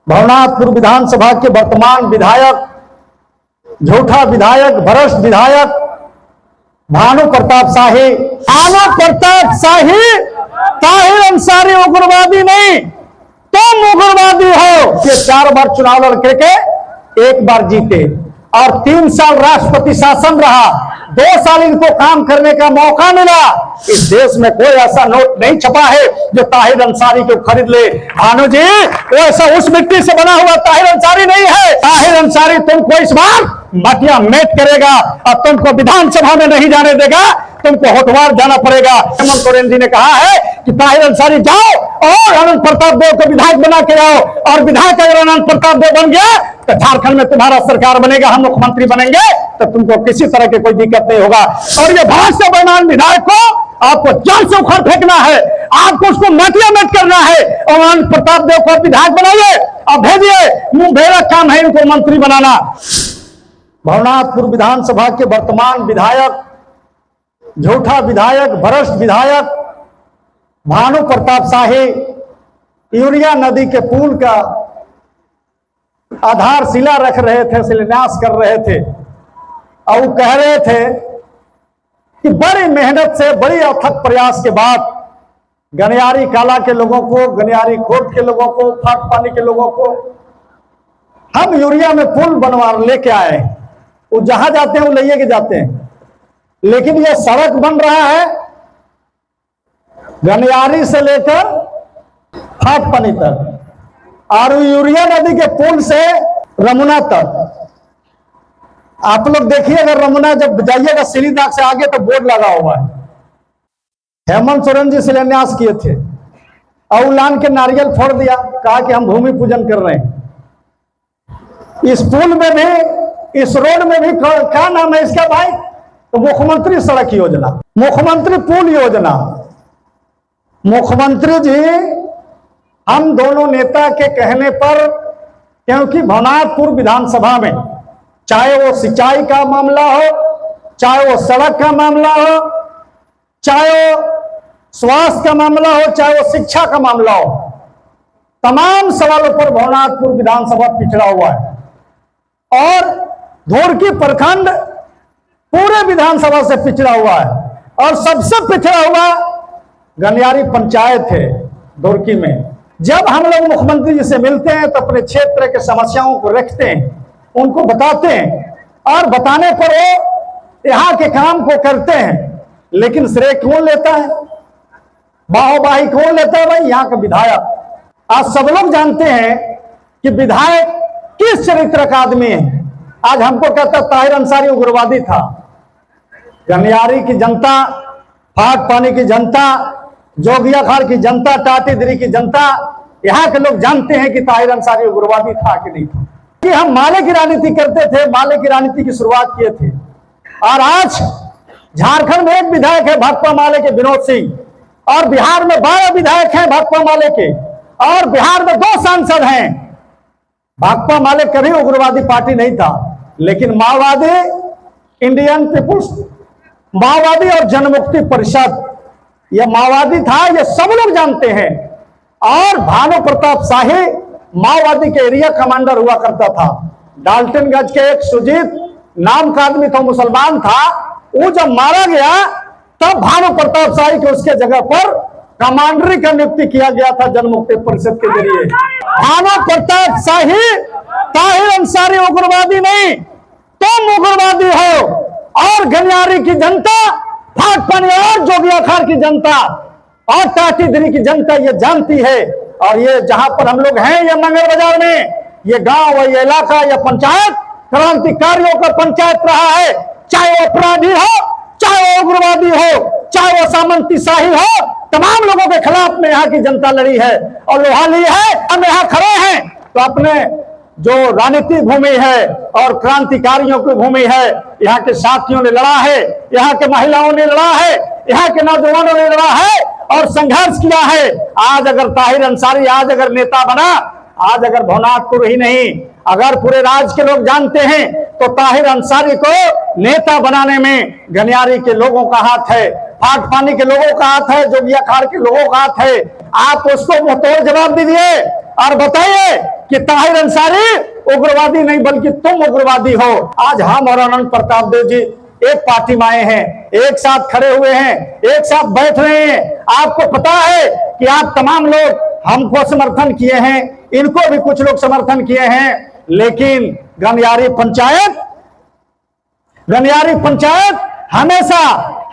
भवनाथपुर विधानसभा के वर्तमान विधायक, झूठा विधायक, भ्रष्ट विधायक भानु प्रताप शाही ताहिर अंसारी उग्रवादी नहीं, तुम उग्रवादी हो कि 4 बार चुनाव लड़के के 1 बार जीते और 3 साल राष्ट्रपति शासन रहा, 2 साल इनको काम करने का मौका मिला। इस देश में कोई ऐसा नोट नहीं छपा है जो ताहिर अंसारी को खरीद ले। भानु जी, वो ऐसा उस मिट्टी से बना हुआ ताहिर अंसारी नहीं है। ताहिर अंसारी तुमको इस बार मटिया मेट करेगा और तुमको विधानसभा में नहीं जाने देगा, तुमको होटवार जाना पड़ेगा। हेमंत सोरेन जी ने कहा है कि ताहिर अंसारी जाओ और अनंत प्रताप देव को विधायक बना के आओ, और विधायक अगर अनंत प्रताप देव बन गया तो झारखंड में तुम्हारा सरकार बनेगा, हम मुख्यमंत्री बनेंगे, तो तुमको किसी तरह की कोई दिक्कत नहीं होगा। और ये भाजपा बेईमान विधायक को आपको जड़ से उखाड़ फेंकना है, आपको उसको मटिया मेट करना है और अनंत प्रताप देव को विधायक बनाइए और भेजिए। मुंह भेड़ा काम है इनको मंत्री बनाना। भवनाथपुर विधानसभा के वर्तमान विधायक, झूठा विधायक, भ्रष्ट विधायक भानु प्रताप शाही यूरिया नदी के पुल का आधारशिला रख रहे थे, शिलान्यास कर रहे थे और वो कह रहे थे कि बड़ी मेहनत से, बड़ी अथक प्रयास के बाद गनियारी काला के लोगों को, गनियारी खोट के लोगों को, फाट पानी के लोगों को हम यूरिया में पुल बनवा लेके आए। वो जहां जाते हैं वो ले के जाते हैं, लेकिन ये सड़क बन रहा है गनियारी से लेकर फाट पानी तक और यूरिया नदी के पुल से रमुना तक। आप लोग देखिए, अगर रमुना जब जाइएगा सिलीनाग से आगे तो बोर्ड लगा हुआ है। हेमंत सोरेन जी शिलान्यास किए थे और उलान के नारियल फोड़ दिया, कहा कि हम भूमि पूजन कर रहे हैं। इस पुल में भी, इस रोड में भी क्या नाम है इसका भाई? तो मुख्यमंत्री सड़क योजना, मुख्यमंत्री पुल योजना। मुख्यमंत्री जी हम दोनों नेता के कहने पर, क्योंकि भवनाथपुर विधानसभा में चाहे वो सिंचाई का मामला हो, चाहे वो सड़क का मामला हो, चाहे वो स्वास्थ्य का मामला हो, चाहे वो शिक्षा का मामला हो, तमाम सवालों पर भवनाथपुर विधानसभा पिछड़ा हुआ है। और धोरकी प्रखंड पूरे विधानसभा से पिछड़ा हुआ है और सबसे पिछड़ा हुआ गनियारी पंचायत है धोरकी में। जब हम लोग मुख्यमंत्री जी से मिलते हैं तो अपने क्षेत्र के समस्याओं को रखते हैं, उनको बताते हैं और बताने पर वो यहाँ के काम को करते हैं, लेकिन श्रेय कौन लेता है, बाहोबाही कौन लेता है? भाई यहाँ का विधायक। आज सब लोग जानते हैं कि विधायक किस चरित्र का आदमी है। आज हमको कहता ताहिर अंसारी उग्रवादी था। गनियारी की जनता, फाट पानी की जनता, जोगियाखाड़ की जनता, टाटीदिरी की जनता, यहाँ के लोग जानते हैं कि ताहिर अंसारी उग्रवादी था कि नहीं था। कि हम माले की राजनीति करते थे, माले की राजनीति की शुरुआत किए थे। और आज झारखंड में 1 विधायक है भाकपा माले के, विनोद सिंह, और बिहार में 12 विधायक हैं भाकपा माले के, और बिहार में 2 सांसद हैं। भाकपा माले कभी उग्रवादी पार्टी नहीं था, लेकिन माओवादी, इंडियन पीपुल्स माओवादी और जनमुक्ति परिषद यह माओवादी था, ये सब लोग जानते हैं। और भानु प्रताप शाही माओवादी के एरिया कमांडर हुआ करता था। डाल्टनगंज के एक सुजीत नाम का आदमी था, मुसलमान था, वो जब मारा गया तब भानु प्रताप शाही के उसके जगह पर कमांडरी का नियुक्ति किया गया था जनमुक्ति परिषद के जरिए। भानु प्रताप शाही ताहिर अंसारी उग्रवादी नहीं, तुम उग्रवादी हो। और गनियारी की जनता, फाट पानी और जोगियाखाड़ की जनता और टाटीदिरी की जनता ये जानती है। और ये जहां पर हम लोग हैं, ये मंगल बाजार में, ये गांव, ये इलाका, ये पंचायत क्रांतिकारियों का पंचायत रहा है। चाहे वो अपराधी हो, चाहे वो उग्रवादी हो, चाहे वो सामंती शाही हो, तमाम लोगों के खिलाफ में यहाँ की जनता लड़ी है और लोहा ली है। हम यहाँ खड़े हैं तो अपने जो राजनीतिक भूमि है और क्रांतिकारियों की भूमि है, यहाँ के साथियों ने लड़ा है, यहाँ के महिलाओं ने लड़ा है, यहाँ के नौजवानों ने लड़ा है और संघर्ष किया है। आज अगर ताहिर अंसारी आज अगर नेता बना, आज अगर भवनाथपुर ही नहीं अगर पूरे राज्य के लोग जानते हैं, तो ताहिर अंसारी को नेता बनाने में गनियारी के लोगों का हाथ है, फाट पानी के लोगों का हाथ है, जोगियाखाड़ के लोगों का हाथ है। आप उसको मुंहतोड़ जवाब दीजिए और बताइए कि ताहिर अंसारी उग्रवादी नहीं बल्कि तुम उग्रवादी हो। आज हम और अनंत प्रताप देव जी एक पार्टी में आए हैं, एक साथ खड़े हुए हैं, एक साथ बैठ रहे हैं। आपको पता है कि आप तमाम लोग हमको समर्थन किए हैं, इनको भी कुछ लोग समर्थन किए हैं, लेकिन गनियारी पंचायत हमेशा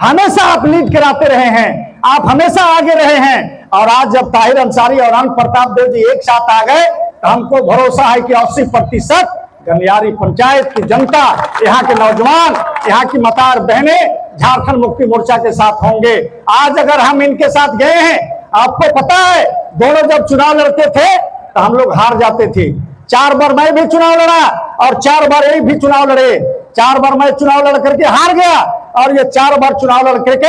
हमेशा आप लीड कराते रहे हैं, आप हमेशा आगे रहे हैं। और आज जब ताहिर अंसारी और अनंत प्रताप देव जी एक साथ आ गए तो हमको भरोसा है कि 80% गनियारी पंचायत की जनता, यहाँ के नौजवान, यहाँ की मतार बहनें झारखंड मुक्ति मोर्चा के साथ होंगे। आज अगर हम इनके साथ गए हैं, आपको पता है दोनों जब चुनाव लड़ते थे तो हम लोग हार जाते थे। 4 बार मैं भी चुनाव लड़ा और 4 बार ये भी चुनाव लड़े। 4 बार मैं चुनाव लड़ करके हार गया और ये 4 बार चुनाव लड़ करके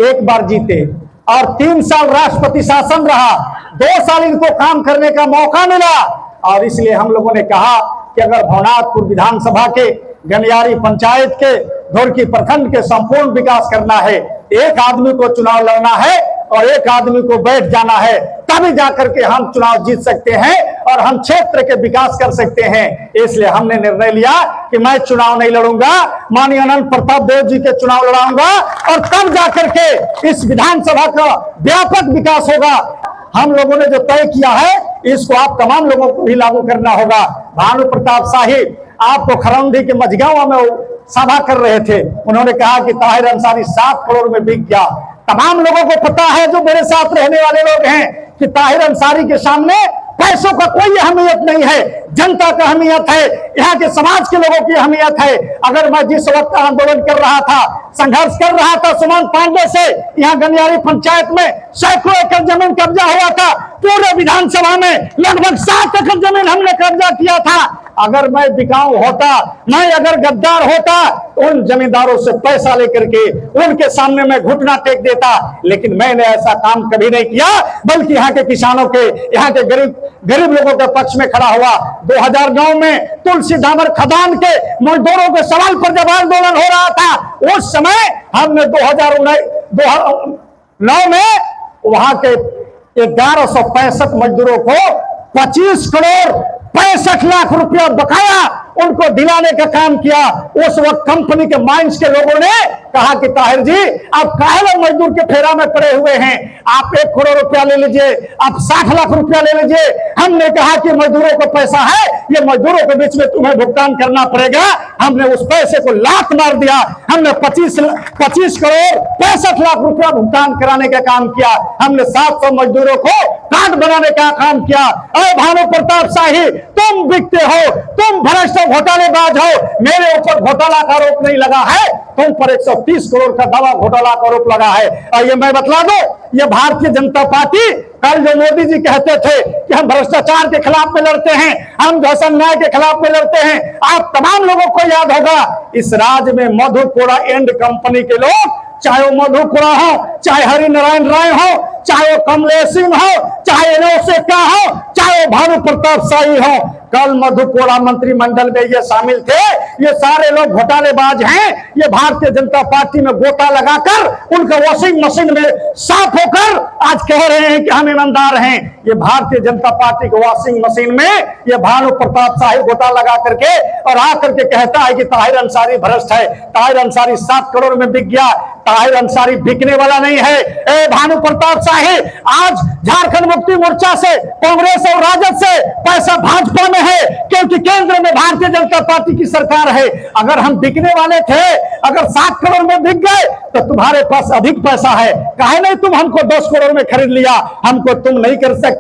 1 बार जीते। और 3 साल राष्ट्रपति शासन रहा, 2 साल इनको काम करने का मौका मिला। और इसलिए हम लोगों ने कहा कि अगर भवनाथपुर विधानसभा के गनियारी पंचायत के धोरकी प्रखंड के संपूर्ण विकास करना है, एक आदमी को चुनाव लड़ना है और एक आदमी को बैठ जाना है, तभी जाकर के हम चुनाव जीत सकते हैं और हम क्षेत्र के विकास कर सकते हैं। इसलिए हमने निर्णय लिया कि मैं चुनाव नहीं लड़ूंगा, माननीय अनंत प्रताप देव जी के चुनाव लड़ाऊंगा और तब जाकर के इस विधानसभा का व्यापक विकास होगा। हम लोगों ने जो तय किया है इसको आप तमाम लोगों को भी लागू करना होगा। भानु प्रताप साहिब आपको खरौंधी के मझगांव में सभा कर रहे थे, उन्होंने कहा कि ताहिर अंसारी 7 करोड़ में बिक गया। तमाम लोगों को पता है जो मेरे साथ रहने वाले लोग हैं कि ताहिर अंसारी के सामने पैसों का कोई अहमियत नहीं है, जनता का अहमियत है, यहाँ के समाज के लोगों की अहमियत है। अगर मैं जिस वक्त आंदोलन कर रहा था, संघर्ष कर रहा था सुमन पांडे से, यहाँ गनियारी पंचायत में सैकड़ों एकड़ जमीन कब्जा हुआ था, पूरे विधानसभा में लगभग 7 एकड़ जमीन हमने कब्जा किया था। अगर मैं बिकाऊ होता, मैं अगर गद्दार होता, उन जमींदारों से पैसा लेकर के उनके सामने मैं घुटना टेक देता, लेकिन मैंने ऐसा काम कभी नहीं किया, बल्कि यहाँ के किसानों के, यहाँ के गरीब लोगों के पक्ष में खड़ा हुआ। 2009 में तुलसी डामर खदान के मजदूरोरों के सवाल पर जब आंदोलन हो रहा था, उस समय हमने 2009 में वहां के 1165 मजदूरों को 25 करोड़ 65 लाख रुपया बकाया उनको दिलाने का काम किया। उस वक्त कंपनी के माइंस के लोगों ने कहा कि ताहिर जी आप काहे मजदूर के फेरा में पड़े हुए हैं, आप 1 करोड़ रुपया ले लीजिए, आप 60 लाख रुपया ले लीजिए। हमने कहा कि मजदूरों को पैसा है, ये मजदूरों के बीच में तुम्हें भुगतान करना पड़ेगा। हमने उस पैसे को लात मार दिया, हमने 25 करोड़ 65 लाख रुपया भुगतान कराने का काम किया। हमने 700 मजदूरों को कार्ड बनाने का काम किया। अरे भानु प्रताप शाही, तुम बिकते हो, तुम भ्रष्ट घोटालेबाज हो, मेरे ऊपर घोटाला का आरोप नहीं लगा है, तुम पर 130 करोड़ का दावा घोटाला का आरोप लगा है। और ये मैं बतला दो, ये भारतीय जनता पार्टी, कल जो मोदी जी कहते थे कि हम भ्रष्टाचार के खिलाफ में लड़ते हैं, हम धर्षण न्याय के खिलाफ में लड़ते हैं, आप तमाम लोगों को याद होगा इस राज्य में मधु कोड़ा एंड कंपनी के लोग, चाहे वो मधु कोड़ा हो, चाहे हरि नारायण राय हो, चाहे वो कमलेश सिंह हो, चाहे नौसेना हो, चाहे वो भानु प्रताप शाही हो, कल मधु कोड़ा मंत्रिमंडल में ये शामिल थे। ये सारे लोग घोटालेबाज हैं। ये भारतीय जनता पार्टी में गोता लगाकर उनका वॉशिंग मशीन में साफ होकर आज कह रहे हैं कि हम ईमानदार हैं। ये भारतीय जनता पार्टी के वॉशिंग मशीन में ये भानु प्रताप शाही गोता लगा करके और आकर के कहता है कि ताहिर अंसारी भ्रष्ट है, ताहिर अंसारी 7 करोड़ में बिक गया। ताहिर अंसारी बिकने वाला नहीं है। ए भानु प्रताप शाही, आज झारखंड मुक्ति मोर्चा से, कांग्रेस और राजद से पैसा भाजपा में है, क्योंकि केंद्र में भारतीय जनता पार्टी की सरकार है। अगर हम बिकने वाले थे, अगर 7 करोड़ में बिक गए तो तुम्हारे पास अधिक पैसा है, काहे नहीं तुम हमको 10 करोड़ में खरीद लिया? हमको तुम नहीं कर सकते।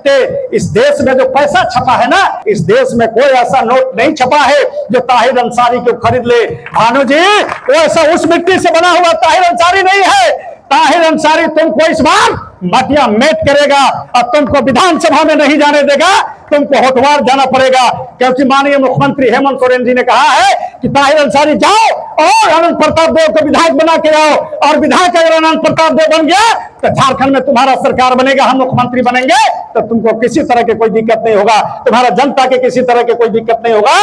इस देश में जो पैसा छपा है ना, इस देश में कोई ऐसा नोट नहीं छपा है जो ताहिर अंसारी को खरीद ले। भानु जी, वो ऐसा उस मिट्टी से बना हुआ ताहिर अंसारी नहीं है। ताहिर अंसारी तुमको इस बार मटिया मेट करेगा और तुमको विधानसभा में नहीं जाने देगा, तुमको होटवार जाना पड़ेगा। क्योंकि माननीय मुख्यमंत्री हेमंत सोरेन जी ने कहा है कि ताहिर अंसारी जाओ और अनंत प्रताप देव को विधायक बना के आओ, और विधायक अगर अनंत प्रताप देव बन गया तो झारखंड में तुम्हारा सरकार बनेगा, हम मुख्यमंत्री बनेंगे, तो तुमको किसी तरह की कोई दिक्कत नहीं होगा, तुम्हारा जनता के किसी तरह की कोई दिक्कत नहीं होगा।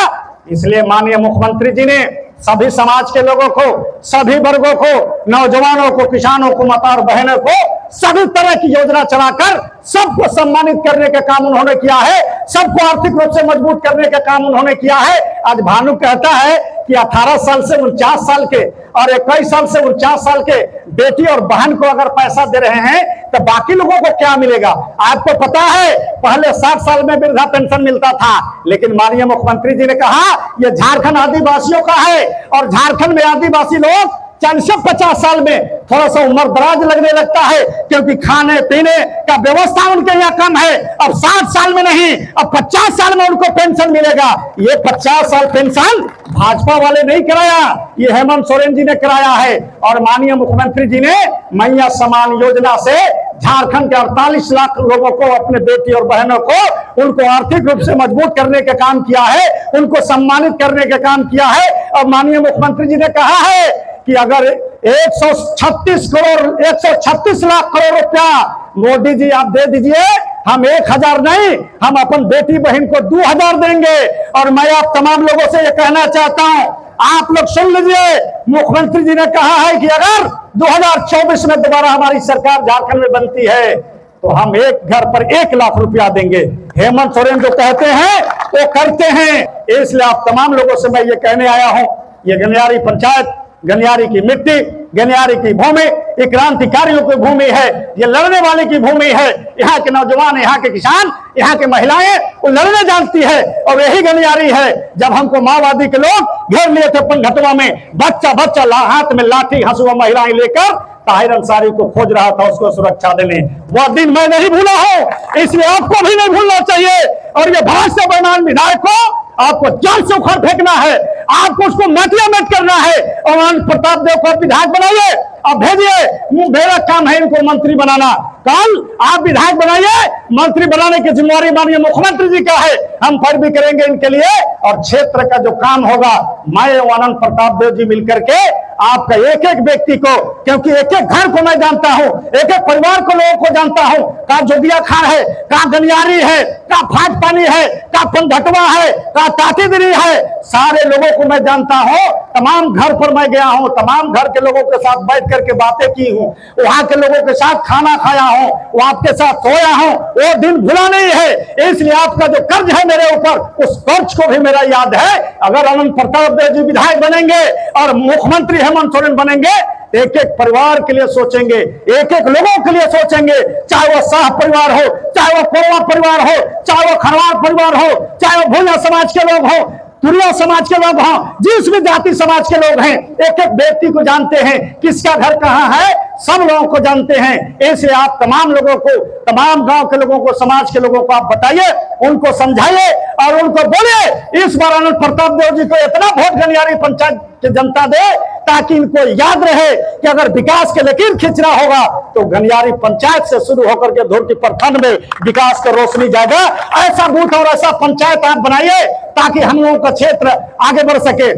इसलिए माननीय मुख्यमंत्री जी ने सभी समाज के लोगों को, सभी वर्गों को, नौजवानों को, किसानों को, माता और बहनों को सभी तरह की योजना चलाकर सबको सम्मानित करने का काम उन्होंने किया है, सबको आर्थिक रूप से मजबूत करने का काम उन्होंने किया है। आज भानु कहता है कि 18 साल से 49 साल के और 21 साल से 49 साल के बेटी और बहन को अगर पैसा दे रहे हैं तो बाकी लोगों को क्या मिलेगा? आपको पता है पहले 60 साल में वृद्धा पेंशन मिलता था, लेकिन माननीय मुख्यमंत्री जी ने कहा यह झारखंड आदिवासियों का है और झारखंड में आदिवासी लोग 40 से 50 साल में थोड़ा सा उम्र दराज लगने लगता है, क्योंकि खाने पीने का व्यवस्था उनके यहाँ कम है। अब 60 साल में नहीं, अब 50 साल में उनको पेंशन मिलेगा। ये 50 साल पेंशन भाजपा वाले नहीं कराया, ये हेमंत सोरेन जी ने कराया है। और माननीय मुख्यमंत्री जी ने मैया समान योजना से झारखंड के 48 लाख लोगों को, अपने बेटी और बहनों को, उनको आर्थिक रूप से मजबूत करने का काम किया है, उनको सम्मानित करने का काम किया है। और माननीय मुख्यमंत्री जी ने कहा है कि अगर 136 लाख करोड़ रुपया मोदी जी आप दे दीजिए, हम 1000 नहीं, हम अपन बेटी बहन को 2000 देंगे। और मैं आप तमाम लोगों से यह कहना चाहता हूं, आप लोग सुन लीजिए, मुख्यमंत्री जी ने कहा है कि अगर 2024 में दोबारा हमारी सरकार झारखंड में बनती है तो हम एक घर पर 1 लाख रुपया देंगे। हेमंत सोरेन जो कहते हैं वो करते हैं। इसलिए आप तमाम लोगों से मैं ये कहने आया हूं, ये गनियारी पंचायत, गनियारी की मिट्टी, गनियारी की भूमि, ये क्रांतिकारियों की भूमि है, ये लड़ने वाले की भूमि है। यहाँ के नौजवान, यहाँ के किसान, यहाँ के महिलाएं वो लड़ने जानती है और यही गनियारी है। जब हमको माओवादी के लोग घेर लिए थे पंघटवा में, बच्चा बच्चा हाथ में लाठी हंसुआ महिलाएं लेकर ताहिर अंसारी को खोज रहा था उसको सुरक्षा देने, वह दिन मैं नहीं भूला हूं, इसलिए आपको भी नहीं भूलना चाहिए। और ये भाजपा से बेईमान विधायक को आपको जल से उखाड़ फेंकना है, आपको उसको मटिया मेट करना है और आनंद प्रताप देव को विधायक बनाइए, अब भेजिए। मेरा काम है इनको मंत्री बनाना, कल आप विधायक बनाइए, मंत्री बनाने की जिम्मेवारी माननीय मुख्यमंत्री जी का है, हम फिर भी करेंगे इनके लिए। और क्षेत्र का जो काम होगा, मैं आनंद प्रताप देव जी मिलकर के आपका एक एक व्यक्ति को, क्योंकि एक एक घर को मैं जानता हूं, एक एक परिवार को, लोगों को जानता हूं, का जोगिया खान है, का गनियारी है, का फाट पानी है, का पंघटवा है, का तातीदिरी है, सारे लोगों को मैं जानता हूं। तमाम घर पर मैं गया हूं, तमाम घर के लोगों के साथ बैठ करके बातें की हूं, वहां के लोगों के साथ खाना खाया हूं, वो आपके साथ सोया हूं, वो दिन भुला नहीं है। इसलिए आपका जो कर्ज है मेरे ऊपर, उस कर्ज को भी मेरा याद है। अगर आनंद प्रताप देव जी विधायक बनेंगे और मुख्यमंत्री हेमंत सोरेन बनेंगे, एक एक परिवार के लिए सोचेंगे, एक एक लोगों के लिए सोचेंगे, चाहे वो शाह परिवार हो, चाहे वो कोरवा परिवार हो, चाहे वो खरवार परिवार हो, चाहे वो भूया समाज के लोग हो, तुरिया समाज के लोग हों, जिस भी जाति समाज के लोग हैं, एक एक व्यक्ति को जानते हैं, किसका घर कहां है, सब लोगों को जानते हैं। ऐसे आप तमाम लोगों को, तमाम गांव के लोगों को, समाज के लोगों को आप बताइए, उनको समझाइए और उनको बोलिए इस बार आनंद प्रताप देव जी को इतना वोट गनियारी पंचायत की जनता दे, ताकि इनको याद रहे कि अगर विकास के लकीर खींचना होगा तो गनियारी पंचायत से शुरू होकर के धुर्ती प्रखंड में विकास का रोशनी जाएगा। ऐसा बूथ और ऐसा पंचायत आप बनाइए ताकि हम लोगों का क्षेत्र आगे बढ़ सके।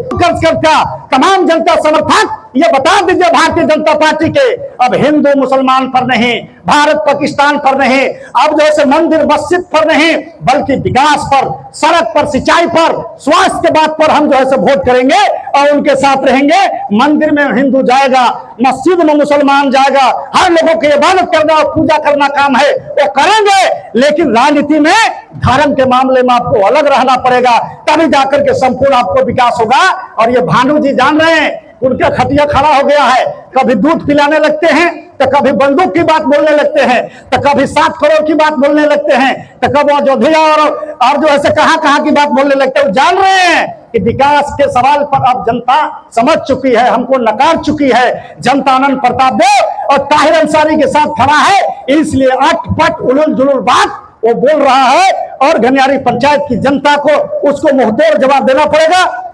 का तमाम जनता समर्थक ये बता दीजिए भारतीय जनता पार्टी के, अब हिंदू मुसलमान पर नहीं, भारत पाकिस्तान पर नहीं, अब जैसे मंदिर मस्जिद पर नहीं, बल्कि विकास पर, सड़क पर, सिंचाई पर, स्वास्थ्य के बात पर हम जो है वोट करेंगे और उनके साथ रहेंगे। मंदिर में हिंदू जाएगा, मस्जिद में मुसलमान जाएगा, हर लोगों की इबादत करना और पूजा करना काम है, वो करेंगे। लेकिन राजनीति में धर्म के मामले में आपको अलग रहना पड़ेगा, तभी जाकर के संपूर्ण आपको विकास होगा। और ये भानु जी जान रहे हैं, उनका खटिया खड़ा हो गया है, कभी दूध पिलाने लगते हैं तो कभी बंदूक की बात बोलने लगते हैं, तो कभी 7 करोड़ की बात बोलने लगते हैं, तो कभी अयोध्या और जो है कहां की बात बोलने लगते हैं। जान रहे हैं कि विकास के सवाल पर अब जनता समझ चुकी है, हमको नकार चुकी है। जनता आनंद प्रताप देव और ताहिर अंसारी के साथ खड़ा है, इसलिए अटपट उलूल जुलूल बात वो बोल रहा है और गनियारी पंचायत की जनता को उसको मुंहतोड़ जवाब देना पड़ेगा।